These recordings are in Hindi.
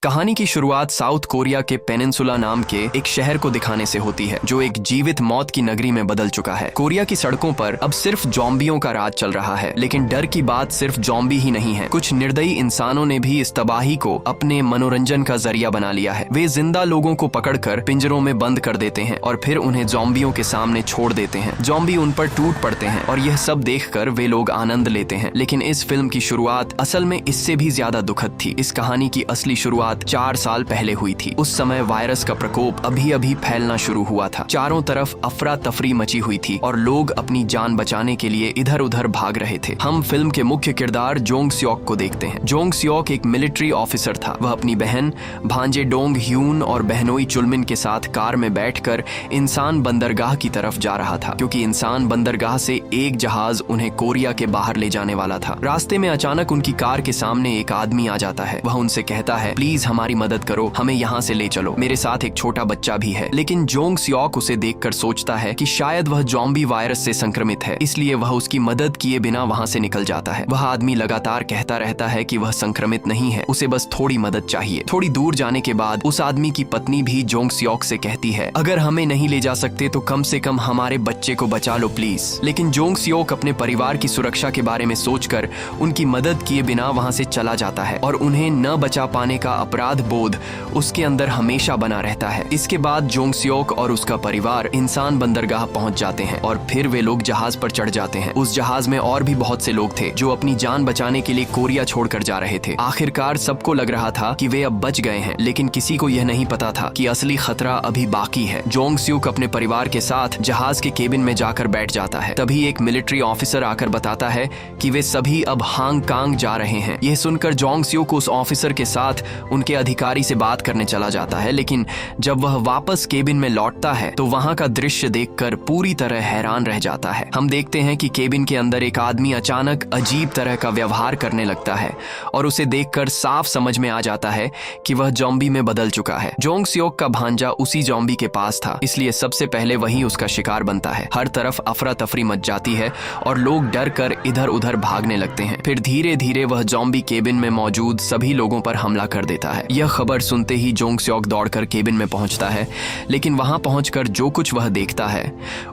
कहानी की शुरुआत साउथ कोरिया के पेनिनसुला नाम के एक शहर को दिखाने से होती है, जो एक जीवित मौत की नगरी में बदल चुका है। कोरिया की सड़कों पर अब सिर्फ जॉम्बियों का राज चल रहा है, लेकिन डर की बात सिर्फ जॉम्बी ही नहीं है। कुछ निर्दयी इंसानों ने भी इस तबाही को अपने मनोरंजन का जरिया बना लिया है। वे जिंदा लोगों को पकड़कर पिंजरों में बंद कर देते हैं और फिर उन्हें जॉम्बियों के सामने छोड़ देते हैं। जॉम्बी उन पर टूट पड़ते हैं और यह सब देखकर वे लोग आनंद लेते हैं। लेकिन इस फिल्म की शुरुआत असल में इससे भी ज्यादा दुखद थी। इस कहानी की असली शुरुआत 4 साल पहले हुई थी। उस समय वायरस का प्रकोप अभी अभी फैलना शुरू हुआ था। चारों तरफ अफरा तफरी मची हुई थी और लोग अपनी जान बचाने के लिए इधर उधर भाग रहे थे। हम फिल्म के मुख्य किरदार जोंग स्योक को देखते हैं। जोंग स्योक एक मिलिट्री ऑफिसर था। वह अपनी बहन भांजे डोंग ह्यून और बहनोई चुलमिन के साथ कार में बैठकर इंसान बंदरगाह की तरफ जा रहा था, क्योंकि इंसान बंदरगाह से एक जहाज उन्हें कोरिया के बाहर ले जाने वाला था। रास्ते में अचानक उनकी कार के सामने एक आदमी आ जाता है। वह उनसे कहता है, प्लीज हमारी मदद करो, हमें यहाँ से ले चलो, मेरे साथ एक छोटा बच्चा भी है। लेकिन जोंग स्योक उसे देखकर सोचता है कि शायद वह जॉम्बी वायरस से संक्रमित है, इसलिए वह उसकी मदद किए बिना वहाँ से निकल जाता है। वह आदमी लगातार कहता रहता है कि वह संक्रमित नहीं है, उसे बस थोड़ी मदद चाहिए। थोड़ी दूर जाने के बाद उस आदमी की पत्नी भी जोंग स्योक से कहती है, अगर हमें नहीं ले जा सकते तो कम से कम हमारे बच्चे को बचा लो प्लीज। लेकिन जोंग स्योक अपने परिवार की सुरक्षा के बारे में सोचकर उनकी मदद किए बिना वहाँ से चला जाता है और उन्हें न बचा पाने का अपराध बोध उसके अंदर हमेशा बना रहता है। इसके बाद जोंग स्योक और उसका परिवार इंसान बंदरगाह पहुंच जाते हैं और फिर वे लोग जहाज पर चढ़ जाते हैं। उस जहाज में और भी बहुत से लोग थे जो अपनी जान बचाने के लिए कोरिया छोड़कर जा रहे थे। आखिरकार सबको लग रहा था कि वे अब बच गए हैं, लेकिन किसी को यह नहीं पता था कि असली खतरा अभी बाकी है। जोंग स्योक अपने परिवार के साथ जहाज के केबिन में जाकर बैठ जाता है। तभी एक मिलिट्री ऑफिसर आकर बताता है कि वे सभी अब हांगकांग जा रहे हैं। यह सुनकर जोंग स्योक उस ऑफिसर के साथ उनके अधिकारी से बात करने चला जाता है, लेकिन जब वह वापस केबिन में लौटता है तो वहां का दृश्य देखकर पूरी तरह हैरान रह जाता है। हम देखते हैं कि केबिन के अंदर एक आदमी अचानक अजीब तरह का व्यवहार करने लगता है और उसे देखकर साफ समझ में आ जाता है कि वह जॉम्बी में बदल चुका है। जोंग स्योक का भांजा उसी जॉम्बी के पास था, इसलिए सबसे पहले वही उसका शिकार बनता है। हर तरफ अफरा तफरी मच जाती है और लोग डर कर इधर उधर भागने लगते हैं। फिर धीरे धीरे वह जॉम्बी केबिन में मौजूद सभी लोगों पर हमला कर देता है। यह खबर सुनते ही जोंग स्योक दौड़कर केबिन में पहुंचता है, लेकिन वहां पहुंचकर जो कुछ वह देखता है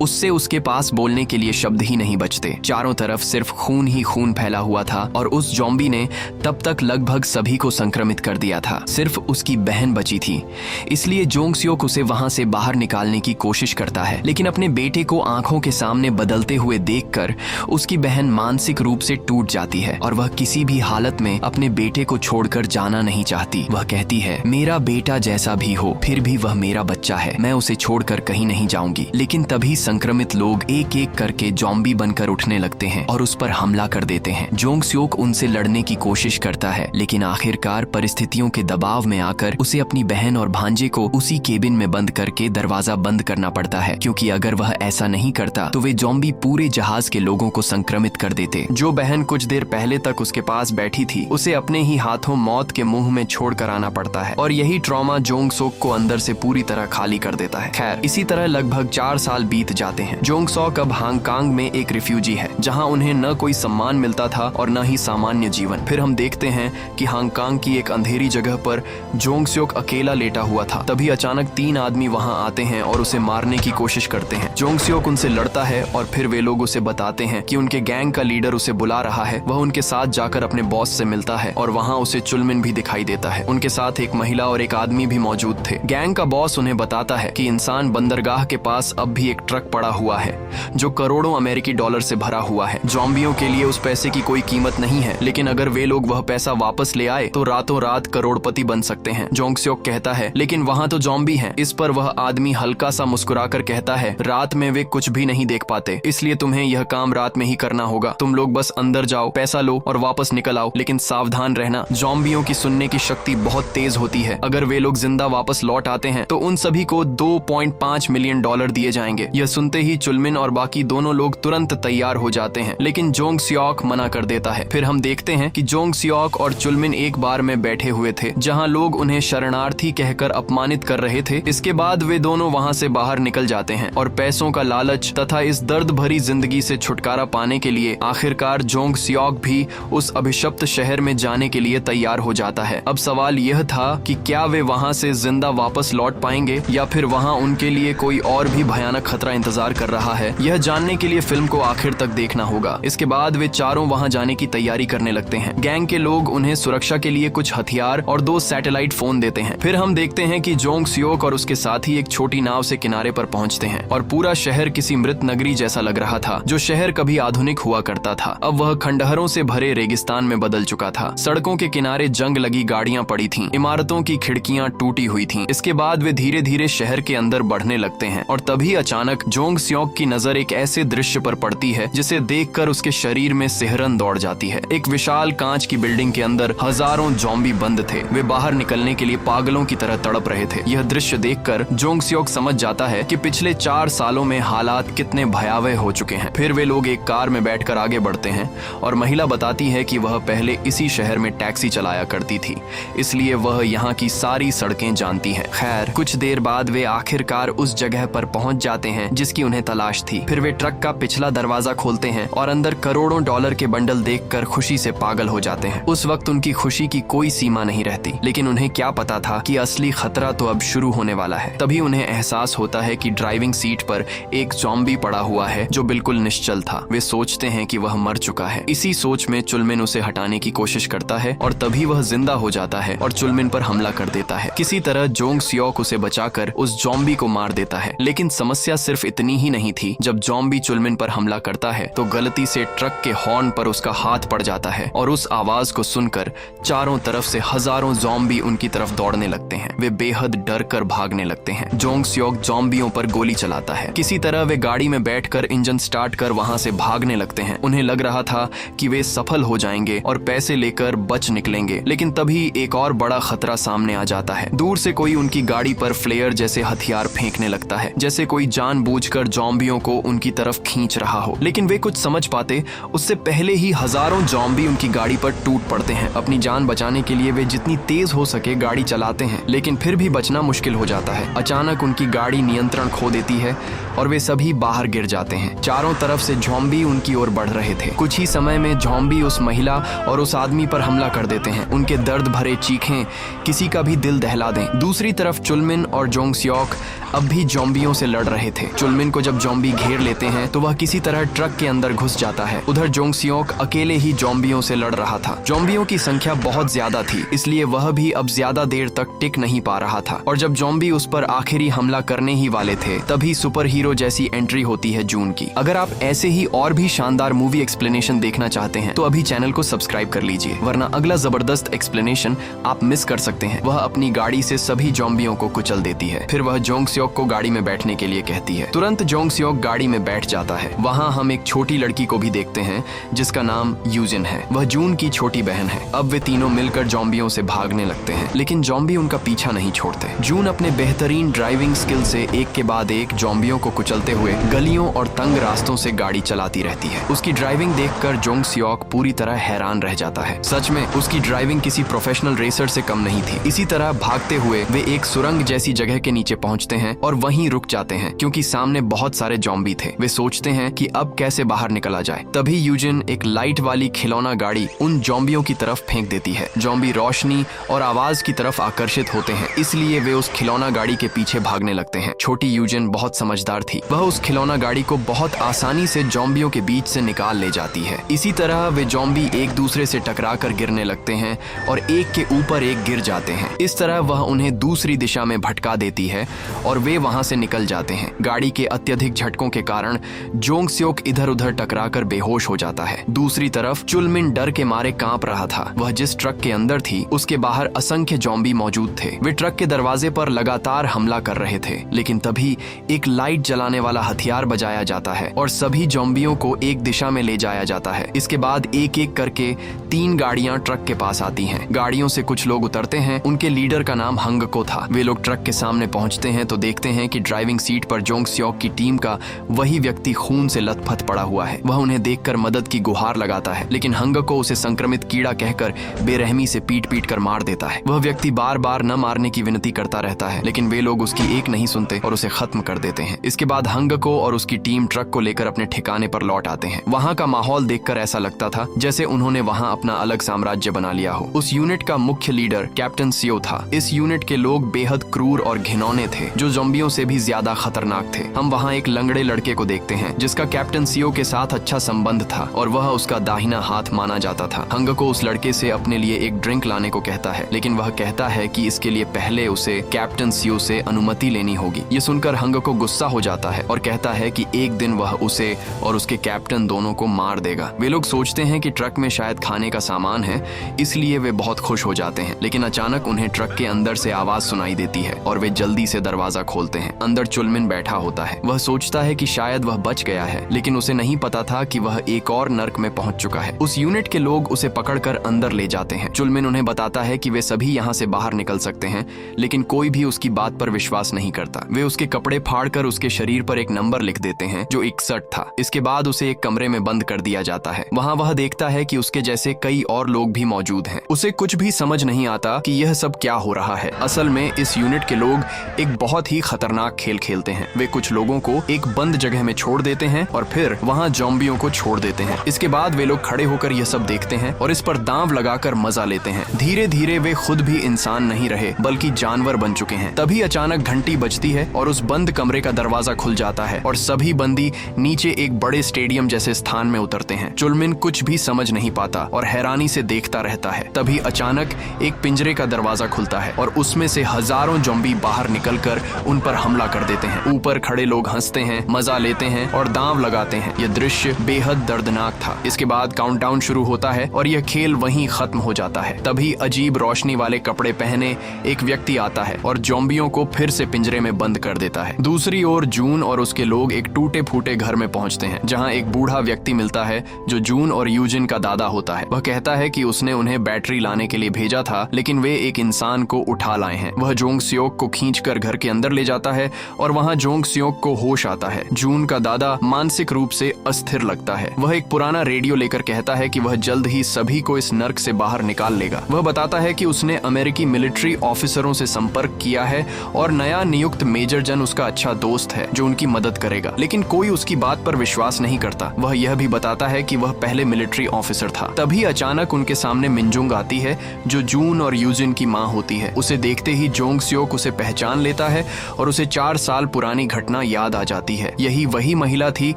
उससे उसके पास बोलने के लिए शब्द ही नहीं बचते। चारों तरफ सिर्फ खून ही खून फैला हुआ था और उस जॉम्बी ने तब तक लगभग सभी को संक्रमित कर दिया था। सिर्फ उसकी बहन बची थी, इसलिए जोंग स्योक उसे वहां से बाहर निकालने की कोशिश करता है, लेकिन अपने बेटे को आंखों के सामने बदलते हुए देखकर उसकी बहन मानसिक रूप से टूट जाती है और वह किसी भी हालत में अपने बेटे को छोड़कर जाना नहीं चाहती। वह कहती है, मेरा बेटा जैसा भी हो फिर भी वह मेरा बच्चा है, मैं उसे छोड़कर कहीं नहीं जाऊंगी। लेकिन तभी संक्रमित लोग एक एक करके जॉम्बी बनकर उठने लगते हैं और उस पर हमला कर देते हैं। जोंग स्योक उनसे लड़ने की कोशिश करता है, लेकिन आखिरकार परिस्थितियों के दबाव में आकर उसे अपनी बहन और भांजे को उसी केबिन में बंद करके दरवाजा बंद करना पड़ता है, क्योंकि अगर वह ऐसा नहीं करता तो वे जॉम्बी पूरे जहाज के लोगों को संक्रमित कर देते। जो बहन कुछ देर पहले तक उसके पास बैठी थी उसे अपने ही हाथों मौत के मुंह में छोड़कर आना पड़ता है और यही ट्रॉमा जोंग स्योक को अंदर से पूरी तरह खाली कर देता है। खैर, इसी तरह लगभग 4 साल बीत जाते हैं। जोंग स्योक अब हांगकांग में एक रिफ्यूजी है, जहां उन्हें न कोई सम्मान मिलता था और न ही सामान्य जीवन। फिर हम देखते हैं कि हांगकांग की एक अंधेरी जगह पर जोंग स्योक अकेला लेटा हुआ था। तभी अचानक 3 आदमी वहां आते हैं और उसे मारने की कोशिश करते हैं। जोंग स्योक उनसे लड़ता है और फिर वे लोग उसे बताते हैं कि उनके गैंग का लीडर उसे बुला रहा है। वह उनके साथ जाकर अपने बॉस से मिलता है और वहां उसे चुलमिन भी दिखाई देता है। उनके साथ एक महिला और एक आदमी भी मौजूद थे। गैंग का बॉस उन्हें बताता है कि इंसान बंदरगाह के पास अब भी एक ट्रक पड़ा हुआ है जो करोड़ों अमेरिकी डॉलर से भरा हुआ है। जॉम्बियों के लिए उस पैसे की कोई कीमत नहीं है, लेकिन अगर वे लोग वह पैसा वापस ले आए तो रातों रात करोड़पति बन सकते हैं। जोंग स्योक कहता है, लेकिन वहाँ तो जॉम्बी हैं। इस पर वह आदमी हल्का सा मुस्कुराकर कहता है, रात में वे कुछ भी नहीं देख पाते, इसलिए तुम्हें यह काम रात में ही करना होगा। तुम लोग बस अंदर जाओ, पैसा लो और वापस निकल आओ, लेकिन सावधान रहना, जॉम्बियों की सुनने की शक्ति बहुत तेज होती है। अगर वे लोग जिंदा वापस लौट आते हैं तो उन सभी को $2.5 मिलियन दिए जाएंगे। यह सुनते ही चुलमिन और बाकी दोनों लोग तुरंत तैयार हो जाते हैं, लेकिन जोंग स्योक मना कर देता है। फिर हम देखते हैं कि जोंग स्योक और चुलमिन एक बार में बैठे हुए थे जहां लोग उन्हें शरणार्थी कहकर अपमानित कर रहे थे। इसके बाद वे दोनों वहां से बाहर निकल जाते हैं और पैसों का लालच तथा इस दर्द भरी जिंदगी से छुटकारा पाने के लिए आखिरकार जोंग स्योक भी उस अभिशप्त शहर में जाने के लिए तैयार हो जाता है। अब सवाल यह था कि क्या वे वहां से जिंदा वापस लौट पाएंगे या फिर वहां उनके लिए कोई और भी भयानक खतरा इंतजार कर रहा है। यह जानने के लिए फिल्म को आखिर तक देखना होगा। इसके बाद वे चारों वहां जाने की तैयारी करने लगते हैं। गैंग के लोग उन्हें सुरक्षा के लिए कुछ हथियार और 2 सैटेलाइट फोन देते हैं। फिर हम देखते हैं कि जोंग सियोक और उसके साथी एक छोटी नाव से किनारे पर पहुंचते हैं और पूरा शहर किसी मृत नगरी जैसा लग रहा था। जो शहर कभी आधुनिक हुआ करता था, अब वह खंडहरों से भरे रेगिस्तान में बदल चुका था। सड़कों के किनारे जंग लगी गाड़ियां पड़ी थीं, इमारतों की खिड़कियां टूटी हुई थीं। इसके बाद वे धीरे धीरे शहर के अंदर बढ़ने लगते हैं और तभी अचानक जोंग सियोक की नजर एक ऐसे दृश्य पर पड़ती है जिसे देखकर उसके शरीर में सिहरन दौड़ जाती है। एक विशाल कांच की बिल्डिंग के अंदर हजारों ज़ॉम्बी बंद थे। वे बाहर निकलने के लिए पागलों की तरह तड़प रहे थे। यह दृश्य देखकर जोंग सियोक समझ जाता है कि पिछले 4 सालों में हालात कितने भयावह हो चुके हैं। फिर वे लोग एक कार में बैठकर आगे बढ़ते हैं और महिला बताती है कि वह पहले इसी शहर में टैक्सी चलाया करती थी, इसलिए वह यहाँ की सारी सड़कें जानती है। खैर, कुछ देर बाद वे आखिरकार उस जगह पर पहुंच जाते हैं जिसकी उन्हें तलाश थी। फिर वे ट्रक का पिछला दरवाजा खोलते हैं और अंदर करोड़ों डॉलर के बंडल देखकर खुशी से पागल हो जाते हैं। उस वक्त उनकी खुशी की कोई सीमा नहीं रहती, लेकिन उन्हें क्या पता था कि असली खतरा तो अब शुरू होने वाला है। तभी उन्हें एहसास होता है कि ड्राइविंग सीट पर एक ज़ॉम्बी पड़ा हुआ है जो बिल्कुल निश्चल था। वे सोचते हैं कि वह मर चुका है। इसी सोच में चुलमिन उसे हटाने की कोशिश करता है और तभी वह जिंदा हो जाता है और चुलमिन पर हमला कर देता है। किसी तरह जोंग सियोक उसे बचाकर उस ज़ॉम्बी को मार देता है। लेकिन समस्या सिर्फ इतनी ही नहीं थी। जब ज़ॉम्बी चुलमिन पर हमला करता है तो गलती से ट्रक के हॉर्न पर उसका हाथ पड़ जाता है और उस आवाज को सुनकर चारों तरफ से हजारों ज़ॉम्बी उनकी तरफ दौड़ने लगते हैं। वे बेहद डर कर भागने लगते हैं। जोंग सियोक ज़ॉम्बियों पर गोली चलाता है। किसी तरह वे गाड़ी में बैठकर इंजन स्टार्ट कर वहां से भागने लगते हैं। उन्हें लग रहा था कि वे सफल हो जाएंगे और पैसे लेकर बच निकलेंगे, लेकिन तभी एक और बड़ा खतरा सामने आ जाता है। दूर से कोई उनकी गाड़ी पर फ्लेयर जैसे हथियार फेंकने लगता है, जैसे कोई जानबूझकर ज़ॉम्बियों को उनकी तरफ खींच रहा हो। लेकिन वे कुछ समझ पाते उससे पहले ही हजारों ज़ॉम्बी उनकी गाड़ी पर टूट पड़ते हैं। अपनी जान बचाने के लिए वे जितनी तेज हो सके गाड़ी चलाते हैं, लेकिन फिर भी बचना मुश्किल हो जाता है। अचानक उनकी गाड़ी नियंत्रण खो देती है और वे सभी बाहर गिर जाते हैं। चारों तरफ से ज़ॉम्बी उनकी ओर बढ़ रहे थे। कुछ ही समय में ज़ॉम्बी उस महिला और उस आदमी पर हमला कर देते हैं। उनके दर्द भरे चीखें किसी का भी दिल दहला दें। दूसरी तरफ चुलमिन और जोंग सियोक अब भी ज़ॉम्बियों से लड़ रहे थे। चुलमिन को जब ज़ॉम्बी घेर लेते हैं तो वह किसी तरह ट्रक के अंदर घुस जाता है। उधर जोंग सियोक अकेले ही ज़ॉम्बियों से लड़ रहा था। ज़ॉम्बियों की संख्या बहुत ज्यादा थी, इसलिए वह भी अब ज्यादा देर तक टिक नहीं पा रहा था। और जब ज़ॉम्बी उस पर आखिरी हमला करने ही वाले थे तभी सुपर हीरो जैसी एंट्री होती है जून की। अगर आप ऐसे ही और भी शानदार मूवी एक्सप्लेनेशन देखना चाहते हैं तो अभी चैनल को सब्सक्राइब कर लीजिए, वरना अगला जबरदस्त एक्सप्लेनेशन आप मिस कर सकते हैं। वह अपनी गाड़ी से सभी ज़ॉम्बियों को कुचल देती है। फिर वह जोंग सियोक को गाड़ी में बैठने के लिए कहती है। तुरंत जोंग सियोक गाड़ी में बैठ जाता है। वहाँ हम एक छोटी लड़की को भी देखते हैं जिसका नाम यूजिन है। वह जून की छोटी बहन है। अब वे तीनों मिलकर ज़ॉम्बियों से भागने लगते हैं, लेकिन ज़ॉम्बी उनका पीछा नहीं छोड़ते। जून अपने बेहतरीन ड्राइविंग स्किल से एक के बाद एक ज़ॉम्बियों को कुचलते हुए गलियों और तंग रास्तों से गाड़ी चलाती रहती है। उसकी ड्राइविंग देखकर जोंग सियोक पूरी तरह हैरान रह जाता है। सच में उसकी ड्राइविंग किसी प्रोफेशनल रेसर से कम नहीं थी। इसी तरह भागते हुए वे एक सुरंग जैसी जगह के नीचे पहुंचते हैं और वहीं रुक जाते हैं क्योंकि सामने बहुत सारे ज़ॉम्बी थे। वे सोचते हैं कि अब कैसे बाहर निकला जाए। तभी यूजिन एक लाइट वाली खिलौना गाड़ी उन ज़ॉम्बियों की तरफ फेंक देती है। ज़ॉम्बी रोशनी और आवाज की तरफ आकर्षित होते हैं, इसलिए वे उस खिलौना गाड़ी के पीछे भागने लगते हैं। छोटी यूजिन बहुत समझदार थी। वह उस खिलौना गाड़ी को बहुत आसानी से ज़ॉम्बियों के बीच से निकाल ले जाती है। इसी तरह वे ज़ॉम्बी एक दूसरे से टकरा कर गिरने लगते हैं और एक के ऊपर एक गिर जाते हैं। इस तरह वह उन्हें दूसरी दिशा में भटका देती है और वे वहां से निकल जाते हैं। गाड़ी के अत्यधिक झटकों के कारण जोंग सियोक इधर उधर टकराकर बेहोश हो जाता है। दूसरी तरफ चुलमिन डर के मारे कांप रहा था। वह जिस ट्रक के अंदर थी उसके बाहर असंख्य ज़ॉम्बी मौजूद थे। वे ट्रक के दरवाजे पर लगातार हमला कर रहे थे, लेकिन तभी एक लाइट जलाने वाला हथियार बजाया जाता है और सभी ज़ॉम्बियों को एक दिशा में ले जाया जाता है। इसके बाद एक एक करके 3 गाड़ियां ट्रक के पास आती हैं। गाड़ियों से कुछ लोग उतरते हैं। उनके लीडर का नाम हंगको था। वे लोग ट्रक के सामने पहुंचते हैं तो देखते हैं कि ड्राइविंग सीट पर जोंग सियोक की टीम का वही व्यक्ति खून से लथपथ पड़ा हुआ है। वह उन्हें देखकर मदद की गुहार लगाता है, लेकिन हंगको उसे संक्रमित कीड़ा कहकर बेरहमी से पीट पीट कर मार देता है। वह व्यक्ति बार बार न मारने की विनती करता रहता है, लेकिन वे लोग उसकी एक नहीं सुनते और उसे खत्म कर देते हैं। इसके बाद हंगको और उसकी टीम ट्रक को लेकर अपने ठिकाने पर लौट आते हैं। वहाँ का माहौल देखकर ऐसा लगता था जैसे उन्होंने वहाँ अपना अलग साम्राज्य बना लिया हो। उस यूनिट का मुख्य लीडर कैप्टन सियो था। इस यूनिट के लोग बेहद क्रूर और घिनौने थे, जो ज़ॉम्बियों से भी ज्यादा खतरनाक थे। हम वहाँ एक लंगड़े लड़के को देखते हैं जिसका कैप्टन सियो के साथ अच्छा संबंध था और वह उसका दाहिना हाथ माना जाता था। हंगको उस लड़के से अपने लिए एक ड्रिंक लाने को कहता है, लेकिन वह कहता है कि इसके लिए पहले उसे कैप्टन सियो से अनुमति लेनी होगी। ये सुनकर हंगको गुस्सा हो जाता है और कहता है कि एक दिन वह उसे और उसके कैप्टन दोनों को मार देगा। वे लोग सोचते हैं कि ट्रक में शायद खाने का सामान है, इसलिए वे बहुत खुश हो जाते हैं। लेकिन अचानक उन्हें ट्रक के अंदर से आवाज सुनाई देती है और वे जल्दी से दरवाजा खोलते हैं। अंदर चुलमिन बैठा होता है। वह सोचता है कि शायद वह बच गया है, लेकिन उसे नहीं पता था कि वह एक और नर्क में पहुंच चुका है। उस यूनिट के लोग उसे पकड़कर अंदर ले जाते हैं। चुलमिन उन्हें बताता है कि वे सभी यहाँ से बाहर निकल सकते हैं, लेकिन कोई भी उसकी बात पर विश्वास नहीं करता। वे उसके कपड़े फाड़कर उसके शरीर पर एक नंबर लिख देते हैं जो 61 था। इसके बाद उसे एक कमरे में बंद कर दिया जाता है। वहाँ वह देखता है कि उसके जैसे कई और लोग भी मौजूद हैं। उसे कुछ भी समझ नहीं आता कि यह सब क्या हो रहा है। असल में इस यूनिट के लोग एक बहुत ही खतरनाक खेल खेलते हैं। वे कुछ लोगों को एक बंद जगह में छोड़ देते हैं और फिर वहाँ ज़ॉम्बियों को छोड़ देते हैं। इसके बाद वे लोग खड़े होकर यह सब देखते हैं और इस पर दांव लगाकर मजा लेते हैं। धीरे धीरे वे खुद भी इंसान नहीं रहे बल्कि जानवर बन चुके हैं। तभी अचानक घंटी बजती है और उस बंद कमरे का दरवाजा खुल जाता है और सभी बंदी नीचे एक बड़े स्टेडियम जैसे स्थान में उतरते हैं। चुलमिन कुछ भी समझ नहीं पाता और हैरानी से देखता रहता है। तभी अचानक एक पिंजरे का दरवाजा खुलता है और उसमें से हजारों ज़ॉम्बी बाहर निकलकर उन पर हमला कर देते हैं। ऊपर खड़े लोग हंसते हैं, मजा लेते हैं और दांव लगाते हैं। यह दृश्य बेहद दर्दनाक था। इसके बाद काउंटडाउन शुरू होता है और यह खेल वहीं खत्म हो जाता है। तभी अजीब रोशनी वाले कपड़े पहने एक व्यक्ति आता है और ज़ॉम्बियों को फिर से पिंजरे में बंद कर देता है। दूसरी ओर जून और उसके लोग एक टूटे फूटे घर में पहुंचते हैं, जहां एक बूढ़ा व्यक्ति मिलता है जो जून और यूजिन का दादा होता है। वह कहता है कि उसने उन्हें बैटरी लाने के लिए भेजा था, लेकिन वे एक इंसान को उठा लाए हैं। वह जोंग सियोक को खींचकर घर के अंदर ले जाता है और वहां जोंग सियोक को होश आता है। जून का दादा मानसिक रूप से अस्थिर लगता है। वह एक पुराना रेडियो लेकर कहता है कि वह जल्द ही सभी को इस नर्क से बाहर निकाल लेगा। वह बताता है कि उसने अमेरिकी मिलिट्री ऑफिसरों से संपर्क किया है और नया नियुक्त मेजर जन उसका अच्छा दोस्त है जो उनकी मदद करेगा, लेकिन कोई उसकी बात पर विश्वास नहीं करता। वह यह भी बताता है कि वह पहले मिलिट्री ऑफिसर था। तभी अचानक उनके सामने मिनजुंग आती है जो जून और यूजिन की माँ होती है। उसे देखते ही जोंग सियोक उसे पहचान लेता है और उसे 4 साल पुरानी घटना याद आ जाती है। यही वही महिला थी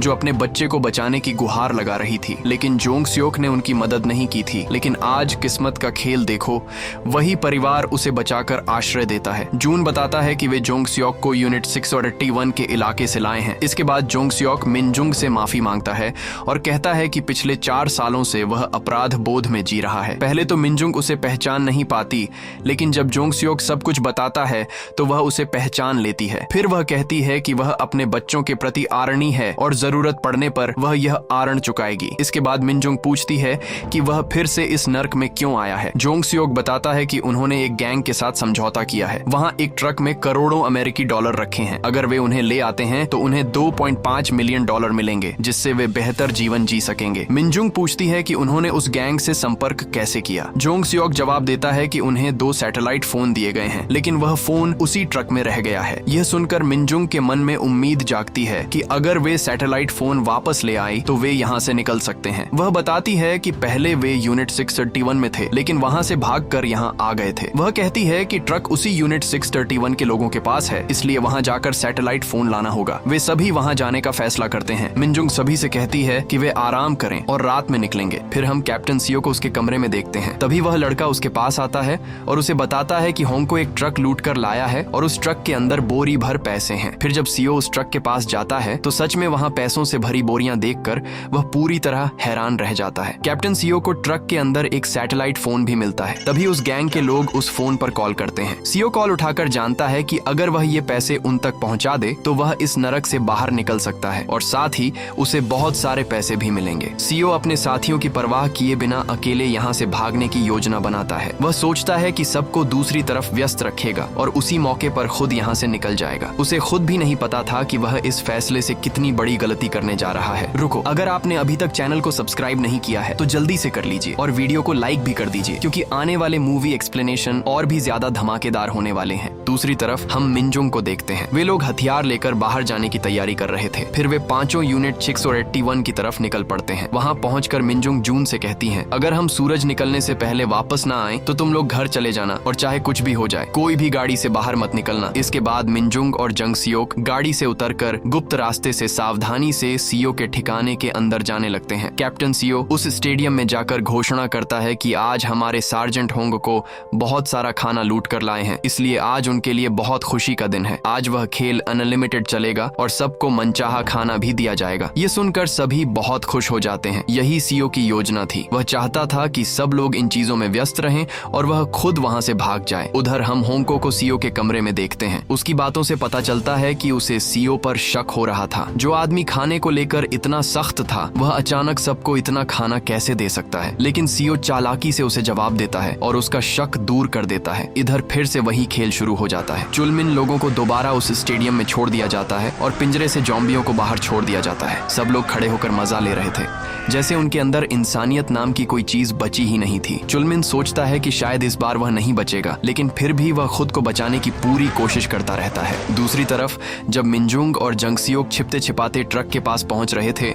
जो अपने बच्चे को बचाने की गुहार लगा रही थी, लेकिन जोंग सियोक ने उनकी मदद नहीं की थी। लेकिन आज किस्मत का खेल देखो, वही परिवार उसे बचाकर आश्रय देता है। जून बताता है कि वे जोंग सियोक को यूनिट 681 के इलाके से लाए हैं। इसके बाद जोंग सियोक मिनजुंग से माफी मांगता है और कहता है कि पिछले 4 सालों से वह अपराध बोध में जी रहा है। पहले तो मिनजुंग उसे पहचान नहीं पाती, लेकिन जब जोंग सियोक सब कुछ बताता है तो वह उसे पहचान लेती है। फिर वह कहती है कि वह अपने बच्चों के प्रति आरणी है और जरूरत पड़ने पर वह यह आरण चुकाएगी। इसके बाद मिनजुंग पूछती है कि वह फिर से इस नर्क में क्यों आया है। जोंग सियोक बताता है कि उन्होंने एक गैंग के साथ समझौता किया है। वहाँ एक ट्रक में करोड़ों अमेरिकी डॉलर रखे हैं। अगर वे उन्हें ले आते हैं तो उन्हें $2.5 मिलियन मिलेंगे, जिससे वे बेहतर जीवन जी सकेंगे। मिनजुंग पूछती है कि उन्होंने उस गैंग से संपर्क कैसे किया। जोंग सियोक जवाब देता है कि उन्हें 2 सैटेलाइट फोन दिए गए हैं, लेकिन वह फोन उसी ट्रक में रह गया है। यह सुनकर मिनजुंग के मन में उम्मीद जागती है कि अगर वे सैटेलाइट फोन वापस ले आई तो वे यहाँ से निकल सकते हैं। वह बताती है कि पहले वे यूनिट 631 में थे, लेकिन वहाँ से भागकर यहाँ आ गए थे। वह कहती है कि ट्रक उसी यूनिट 631 के लोगों के पास है, इसलिए वहाँ जाकर सैटेलाइट फोन लाना होगा। वे सभी वहाँ जाने का फैसला करते हैं। मिनजुंग सभी से कहती है कि वे आराम करें और रात में निकलेंगे। फिर हम कैप्टन सियो को उसके कमरे में देखते हैं। तभी वह लड़का उसके पास आता है और उसे बताता है कि होंग को एक ट्रक लूट कर लाया है और उस ट्रक के अंदर बोरी भर पैसे हैं। फिर जब सियो उस ट्रक के पास जाता है तो सच में वहाँ पैसों से भरी बोरियां देखकर वह पूरी तरह हैरान रह जाता है। कैप्टन सियो को ट्रक के अंदर एक सैटेलाइट फोन भी मिलता है। तभी उस गैंग के लोग उस फोन पर कॉल करते हैं। सियो कॉल उठाकर जानता है कि अगर वह ये पैसे उन तक पहुंचा दे तो वह इस नरक से बाहर निकल सकता है और साथ ही उसे बहुत सारे पैसे भी मिलेंगे। सियो अपने साथियों की परवाह किए बिना अकेले यहाँ से भागने की योजना बनाता है। वह सोचता है कि सबको दूसरी तरफ व्यस्त रखेगा और उसी मौके पर खुद यहाँ से निकल जाएगा। उसे खुद भी नहीं पता था कि वह इस फैसले से कितनी बड़ी गलती करने जा रहा है। रुको, अगर आपने अभी तक चैनल को सब्सक्राइब नहीं किया है तो जल्दी से कर लीजिए और वीडियो को लाइक भी कर दीजिए, क्योंकि आने वाले मूवी एक्सप्लेनेशन और भी ज्यादा धमाकेदार होने वाले हैं। दूसरी तरफ हम मिनजुंग को देखते हैं। वे लोग हथियार लेकर बाहर जाने की तैयारी कर रहे थे। फिर वे पांचों यूनिट 6 और 81 की तरफ निकल पड़ते हैं। वहाँ पहुंचकर मिनजुंग जून से कहती हैं, अगर हम सूरज निकलने से पहले वापस ना आए तो तुम लोग घर चले जाना और चाहे कुछ भी हो जाए कोई भी गाड़ी से बाहर मत निकलना। इसके बाद मिनजुंग और जंग सियोक गाड़ी से उतरकर गुप्त रास्ते से सावधानी से सीओ के ठिकाने के अंदर जाने लगते हैं। कैप्टन सीओ उस स्टेडियम में जाकर घोषणा करता है कि आज हमारे सार्जेंट होंग को बहुत सारा खाना लूट कर लाए हैं, इसलिए आज उनके लिए बहुत खुशी का दिन है। आज वह खेल अनलिमिटेड चलेगा और सबको मनचाहा खाना भी दिया जाएगा। ये सुनकर सभी बहुत खुश हो जाते हैं। यही सीओ की योजना थी। वह चाहता था कि सब लोग इन चीजों में व्यस्त रहें और वह खुद वहां से भाग जाए। उधर हम होंगको को सीओ के कमरे में देखते हैं। उसकी बातों से पता चलता है कि उसे सीओ पर शक हो रहा था। जो आदमी खाने को लेकर इतना सख्त था वह अचानक सबको इतना खाना कैसे दे सकता है, लेकिन सीओ चालाकी से उसे जवाब देता है और उसका शक दूर कर देता है। इधर फिर से वही खेल शुरू हो जाता है। चुलमिन लोगों को दोबारा उस स्टेडियम में छोड़ दिया जाता है और पिंजरे से जॉम्बियों को बाहर छोड़ दिया जाता है। सब लोग खड़े होकर मजा ले रहे थे, जैसे उनके अंदर इंसानियत नाम की कोई चीज बची ही नहीं थी। चुलमिन सोचता है कि शायद इस बार वह नहीं बचेगा, लेकिन फिर भी वह खुद को बचाने की पूरी कोशिश करता रहता है। दूसरी तरफ जब मिनजुंग और जंग सियोक छिपते छिपाते ट्रक के पास पहुंच रहे थे,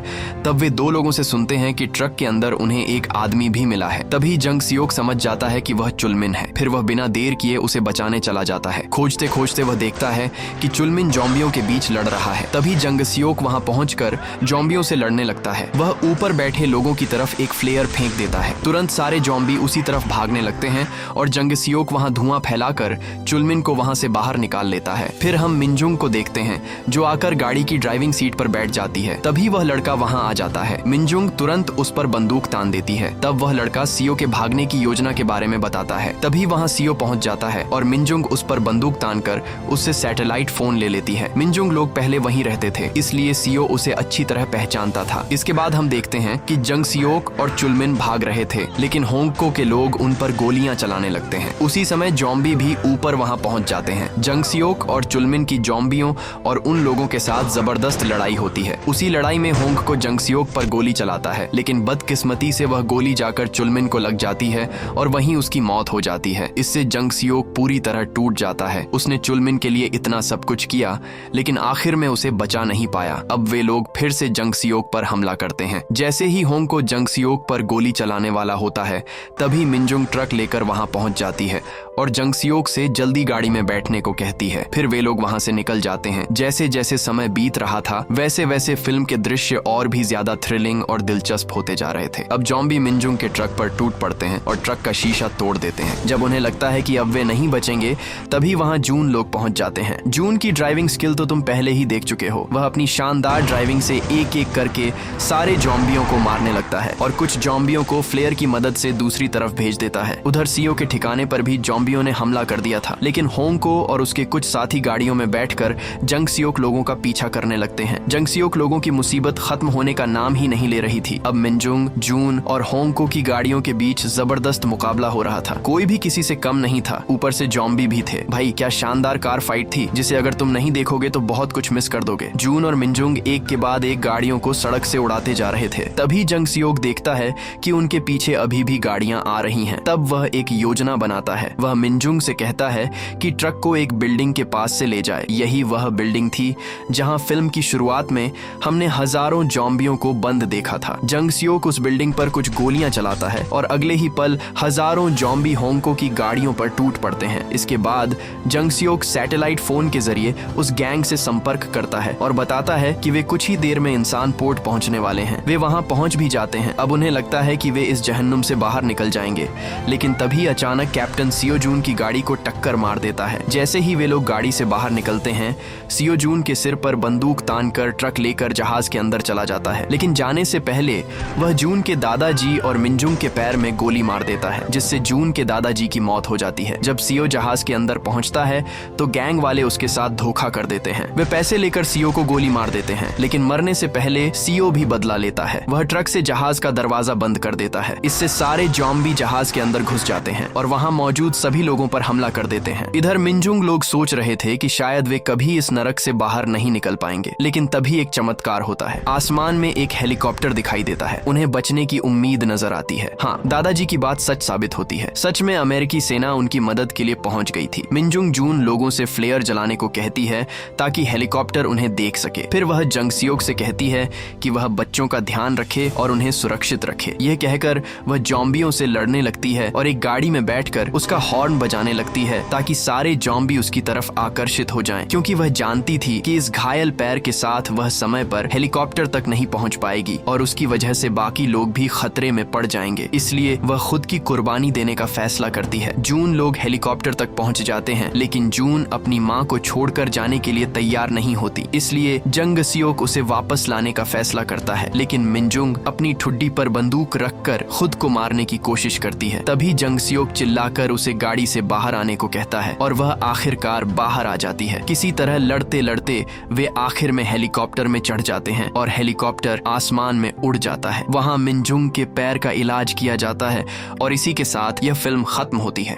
तब वे दो लोगों से सुनते हैं कि ट्रक के अंदर उन्हें एक आदमी भी मिला है। तभी जंग सियोक समझ जाता है कि वह चुलमिन है। फिर वह बिना देर किए उसे बचाने चला जाता है। खोजते खोजते वह देखता है कि चुलमिन जॉम्बियों के बीच लड़ रहा है। तभी जंग सियोक वहां पहुंचकर जॉम्बियों से लड़ने लगता है। वह ऊपर बैठे लोगों की तरफ एक फ्लेयर फेंक देता है। तुरंत सारे जॉम्बी उसी तरफ भागने लगते हैं और जंग सियोक वहां धुआं फैलाकर चुलमिन को वहां से बाहर निकाल लेता है। फिर हम मिनजुंग को देखते हैं जो आकर गाड़ी की ड्राइविंग सीट पर बैठ जाती है। तभी वह लड़का वहां आ जाता है। मिनजुंग तुरंत उस पर बंदूक तान देती है। तब वह लड़का सीओ के भागने की योजना के बारे में बताता है। तभी वहां सीओ पहुंच जाता है और मिनजुंग उस पर बंदूक तानकर उससे सैटेलाइट फोन ले लेती है। मिनजुंग लोग पहले वहीं रहते थे, इसलिए सीओ उसे अच्छी तरह पहचानता था। इसके बाद हम देखते हैं कि जंग सियोक और चुलमिन भाग रहे थे, लेकिन होंगको के लोग उन पर गोलियां चलाने लगते हैं। उसी समय जॉम्बी भी ऊपर वहां पहुंच जाते हैं। जंग सियोक और चुलमिन की जॉम्बियों और उन लोगों के साथ जबरदस्त लड़ाई होती है। उसी लड़ाई में होंगको जंग सियोक पर गोली चलाता है, लेकिन बदकिस्मती से वह गोली जाकर चुलमिन को लग जाती है और वहीं उसकी मौत हो जाती है। इससे जंग सियोक पूरी तरह टूट जाता है। उसने चुलमिन के लिए इतना सब कुछ किया, लेकिन आखिर में उसे बचा नहीं पाया। अब वे लोग फिर से जंग सियोक पर हमला करते हैं। जैसे ही होंगको जंग सियोक पर गोली चलाने वाला होता है, तभी मिनजुंग ट्रक लेकर वहां पहुंच जाती है और जंग सियोक से जल्दी गाड़ी में बैठने को कहती है। फिर वे लोग वहां से निकल जाते हैं। जैसे जैसे समय बीत रहा था, वैसे वैसे फिल्म के दृश्य और भी ज्यादा थ्रिलिंग और दिलचस्प होते जा रहे थे। अब जॉम्बी मिनजुंग के ट्रक पर टूट पड़ते हैं और ट्रक का शीशा तोड़ देते हैं। जब उन्हें लगता है कि अब वे नहीं बचेंगे, तभी वहां जून लोग पहुंच जाते हैं। जून की ड्राइविंग स्किल तो तुम पहले ही देख चुके हो। वह अपनी शानदार ड्राइविंग से एक एक करके सारे जॉम्बियों को मारने लगता है और कुछ जॉम्बियों को फ्लेयर की मदद से दूसरी तरफ भेज देता है। उधर सीओ के ठिकाने पर भी जॉम्बियों ने हमला कर दिया था, लेकिन होंगको और उसके कुछ साथी गाड़ियों में बैठकर जंग सियोक लोगों का पीछा करने लगते हैं। जंग सियोक लोगों की मुसीबत खत्म होने का नाम ही नहीं ले रही थी। अब मिनजुंग, जून और होंगको की गाड़ियों के बीच जबरदस्त मुकाबला हो रहा था। कोई भी किसी से कम नहीं था। ऊपर से जॉम्बी भी थे। भाई क्या शानदार कार फाइट थी, जिसे अगर तुम नहीं देखोगे तो बहुत कुछ मिस कर दोगे। जून और मिनजुंग एक के बाद एक गाड़ियों को सड़क से उड़ाते जा रहे थे। तभी जंग सियोक देखता है कि उनके पीछे अभी भी गाड़ियां आ रही हैं। तब वह एक योजना बनाता है। वह मिनजुंग से कहता है कि ट्रक को एक बिल्डिंग के पास से ले जाए। यही वह बिल्डिंग थी जहां फिल्म की शुरुआत में हमने हजारों जॉम्बियों को बंद देखा था। जंग सियोक उस बिल्डिंग पर कुछ गोलियां चलाता है और अगले ही पल हजारों जॉम्बी होंगको की गाड़ियों पर टूट पड़ते हैं। इसके बाद जंग सियोक सैटेलाइट फोन के जरिए उस गैंग से संपर्क करता है और बताता है कि वे कुछ ही देर में इंसान पोर्ट पहुंचने वाले हैं। वे वहां पहुंच भी जाते हैं। अब उन्हें लगता है कि वे इस जहन्नुम से बाहर निकल जाएंगे, लेकिन तभी अचानक कैप्टन सीओ जून की गाड़ी को टक्कर मार देता है। जैसे ही वे लोग गाड़ी से बाहर निकलते हैं, सीओ जून के सिर पर बंदूक तानकर ट्रक लेकर जहाज के अंदर चला जाता है, लेकिन जाने से पहले वह जून के दादाजी और मिनजुंग के पैर में गोली मार देता है, जिससे जून के दादाजी की मौत हो जाती है। जब सीओ जहाज के अंदर पहुंचता है तो गैंग वाले उसके साथ धोखा कर देते हैं। वे पैसे लेकर सीओ को गोली मार देते हैं, लेकिन मरने से पहले सीओ भी बदला लेता है। वह ट्रक से जहाज का दरवाजा बंद कर देता है। इससे सारे जॉम्बी जहाज के अंदर घुस जाते हैं और वहां मौजूद सभी लोगों पर हमला कर देते हैं। इधर मिनजुंग लोग सोच रहे थे कि शायद वे कभी इस नरक से बाहर नहीं निकल पाएंगे, लेकिन तभी एक चमत्कार होता है। आसमान में एक हेलीकॉप्टर दिखाई देता है। उन्हें बचने की उम्मीद नजर आती है। हाँ, दादाजी की बात सच साबित होती है। सच में अमेरिकी सेना उनकी मदद के लिए पहुंच गई थी। मिनजुंग जून लोगों से फ्लेयर जलाने को कहती है ताकि हेलीकॉप्टर उन्हें देख सके। फिर वह जंग सियोक से कहती है कि वह बच्चों का ध्यान रखे और उन्हें सुरक्षित रखे। यह कहकर वह जॉम्बियों से लड़ने लगती है और एक गाड़ी में बैठकर उसका हॉर्न बजाने लगती है ताकि सारे जॉम्बी उसकी तरफ आकर्षित हो जाएं, क्योंकि वह जानती थी कि इस घायल पैर के साथ वह समय पर हेलीकॉप्टर तक नहीं पहुंच पाएगी और उसकी वजह से बाकी लोग भी खतरे में पड़ जाएंगे। इसलिए वह खुद की कुर्बानी देने का फैसला करती है। जून लोग हेलीकॉप्टर तक पहुंच जाते हैं, लेकिन जून अपनी माँ को छोड़कर जाने के लिए तैयार नहीं होती। इसलिए जंग सियोक उसे वापस लाने का फैसला करता है, लेकिन मिनजुंग अपनी ठुड्डी पर बंदूक रखकर खुद को मारने की कोशिश करती है। तभी जंग सियोक चिल्लाकर उसे गाड़ी से बाहर आने को कहता है और वह आखिरकार बाहर आ जाती है। किसी तरह लड़ते लड़ते वे आखिर में हेलीकॉप्टर में चढ़ जाते हैं और हेलीकॉप्टर आसमान में उड़ जाता है। वहां मिनजुंग के पैर का इलाज किया जाता है और इसी के साथ यह फिल्म खत्म होती है।